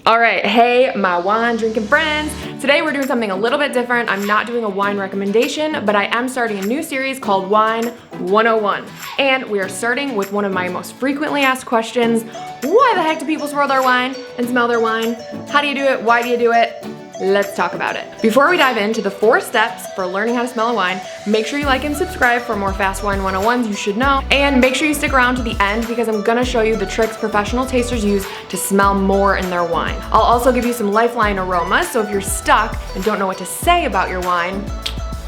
All right, hey, my wine drinking friends. Today we're doing something a little bit different. I'm not doing a wine recommendation, but I am starting a new series called Wine 101. And we are starting with one of my most frequently asked questions. Why the heck do people swirl their wine and smell their wine? How do you do it? Why do you do it? Let's talk about it. Before we dive into the 4 steps for learning how to smell a wine, make sure you like and subscribe for more Fast Wine 101s you should know. And make sure you stick around to the end because I'm gonna show you the tricks professional tasters use to smell more in their wine. I'll also give you some lifeline aromas, so if you're stuck and don't know what to say about your wine,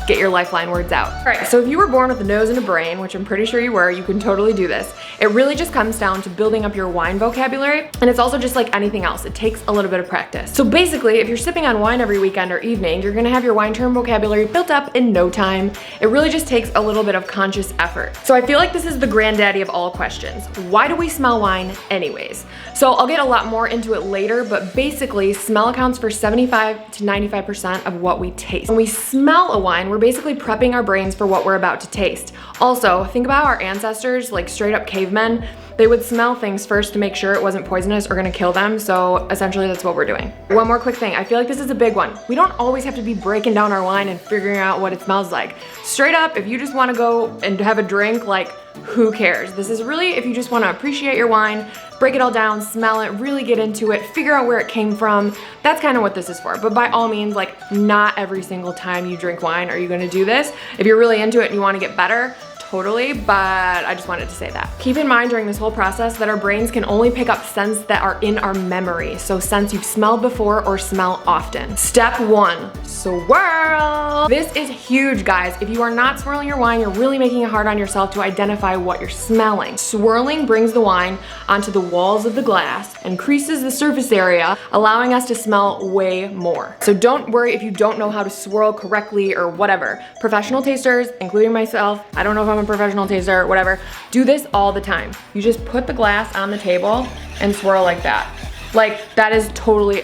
get your lifeline words out. All right, so if you were born with a nose and a brain, which I'm pretty sure you were, you can totally do this. It really just comes down to building up your wine vocabulary, and it's also just like anything else. It takes a little bit of practice. So basically, if you're sipping on wine every weekend or evening, you're gonna have your wine term vocabulary built up in no time. It really just takes a little bit of conscious effort. So I feel like this is the granddaddy of all questions. Why do we smell wine anyways? So I'll get a lot more into it later, but basically, smell accounts for 75 to 95% of what we taste. When we smell a wine, we're basically prepping our brains for what we're about to taste. Also, think about our ancestors, like straight up cavemen. They would smell things first to make sure it wasn't poisonous or gonna kill them, so essentially that's what we're doing. One more quick thing, I feel like this is a big one. We don't always have to be breaking down our wine and figuring out what it smells like. Straight up, if you just wanna go and have a drink, like, who cares? This is really if you just wanna appreciate your wine, break it all down, smell it, really get into it, figure out where it came from. That's kind of what this is for. But by all means, like, not every single time you drink wine are you gonna do this. If you're really into it and you wanna get better, totally, but I just wanted to say that. Keep in mind during this whole process that our brains can only pick up scents that are in our memory, so scents you've smelled before or smell often. Step 1, swirl. This is huge, guys. If you are not swirling your wine, you're really making it hard on yourself to identify what you're smelling. Swirling brings the wine onto the walls of the glass, increases the surface area, allowing us to smell way more. So don't worry if you don't know how to swirl correctly or whatever. Professional tasters, including myself, I don't know if I'm a professional taster, whatever, do this all the time. You just put the glass on the table and swirl like that. Like, that is totally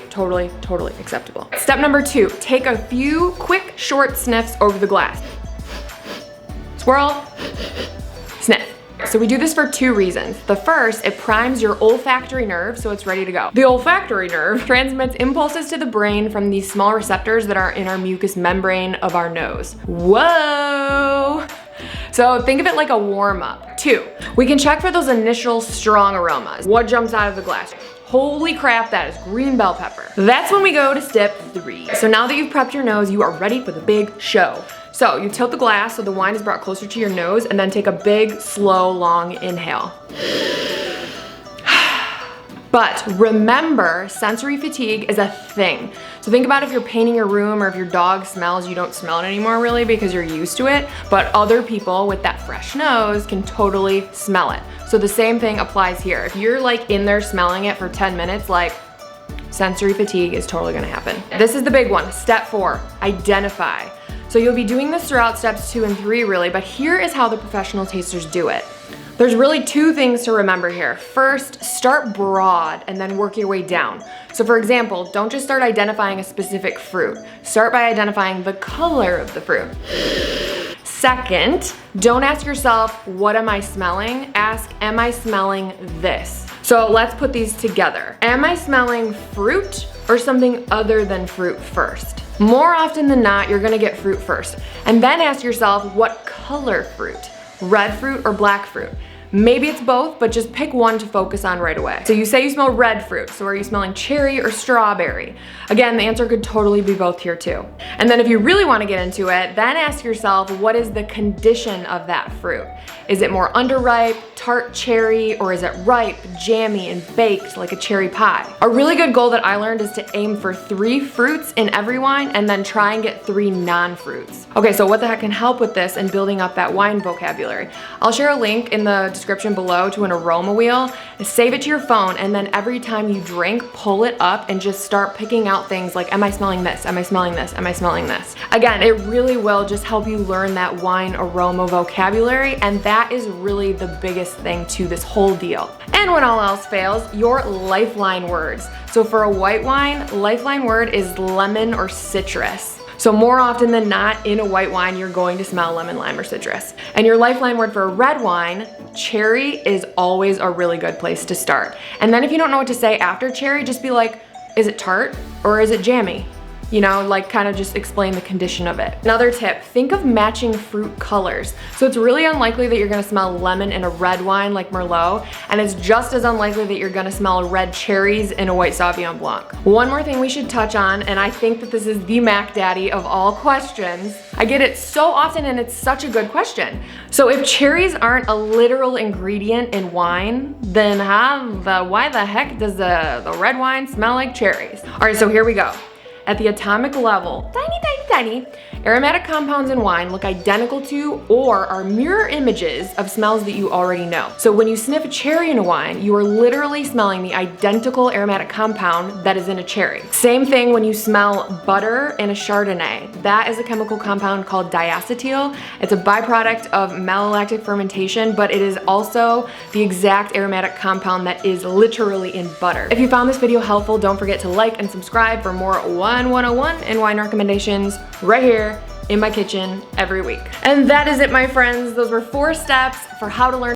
acceptable. Step number 2, take a few quick, short sniffs over the glass. Swirl, sniff. So we do this for 2 reasons. The first, it primes your olfactory nerve so it's ready to go. The olfactory nerve transmits impulses to the brain from these small receptors that are in our mucous membrane of our nose. Whoa! So think of it like a warm up. 2, we can check for those initial strong aromas. What jumps out of the glass? Holy crap, that is green bell pepper. That's when we go to step 3. So now that you've prepped your nose, you are ready for the big show. So you tilt the glass so the wine is brought closer to your nose and then take a big, slow, long inhale. But remember, sensory fatigue is a thing. So think about if you're painting your room or if your dog smells, you don't smell it anymore really because you're used to it, but other people with that fresh nose can totally smell it. So the same thing applies here. If you're like in there smelling it for 10 minutes, like, sensory fatigue is totally gonna happen. This is the big one, step 4, identify. So you'll be doing this throughout steps 2 and 3 really, but here is how the professional tasters do it. There's really 2 things to remember here. First, start broad and then work your way down. So for example, don't just start identifying a specific fruit. Start by identifying the color of the fruit. Second, don't ask yourself, what am I smelling? Ask, am I smelling this? So let's put these together. Am I smelling fruit or something other than fruit first? More often than not, you're gonna get fruit first. And then ask yourself, what color fruit? Red fruit or black fruit? Maybe it's both, but just pick one to focus on right away. So you say you smell red fruit, so are you smelling cherry or strawberry? Again, the answer could totally be both here too. And then if you really want to get into it, then ask yourself, what is the condition of that fruit? Is it more underripe, tart cherry, or is it ripe, jammy, and baked like a cherry pie? A really good goal that I learned is to aim for 3 fruits in every wine and then try and get 3 non-fruits. Okay, so what the heck can help with this and building up that wine vocabulary? I'll share a link in the description below to an aroma wheel. Save it to your phone, and then every time you drink, pull it up and just start picking out things like, am I smelling this? Am I smelling this? Am I smelling this? Again, it really will just help you learn that wine aroma vocabulary, and that is really the biggest thing to this whole deal. And when all else fails, your lifeline words. So for a white wine, lifeline word is lemon or citrus. So more often than not, in a white wine, you're going to smell lemon, lime, or citrus. And your lifeline word for a red wine, cherry, is always a really good place to start. And then if you don't know what to say after cherry, just be like, Is it tart or is it jammy? You know, like kind of just explain the condition of it. Another tip, think of matching fruit colors. So it's really unlikely that you're gonna smell lemon in a red wine like Merlot, and it's just as unlikely that you're gonna smell red cherries in a white Sauvignon Blanc. One more thing we should touch on, and I think that this is the Mac Daddy of all questions. I get it so often and it's such a good question. So if cherries aren't a literal ingredient in wine, then why the heck does the red wine smell like cherries? All right, so here we go. At the atomic level, tiny, aromatic compounds in wine look identical to or are mirror images of smells that you already know. So when you sniff a cherry in a wine, you are literally smelling the identical aromatic compound that is in a cherry. Same thing when you smell butter in a Chardonnay. That is a chemical compound called diacetyl. It's a byproduct of malolactic fermentation, but it is also the exact aromatic compound that is literally in butter. If you found this video helpful, don't forget to like and subscribe for more Wine 101 and wine recommendations right here in my kitchen every week. And that is it, my friends. Those were 4 steps for how to learn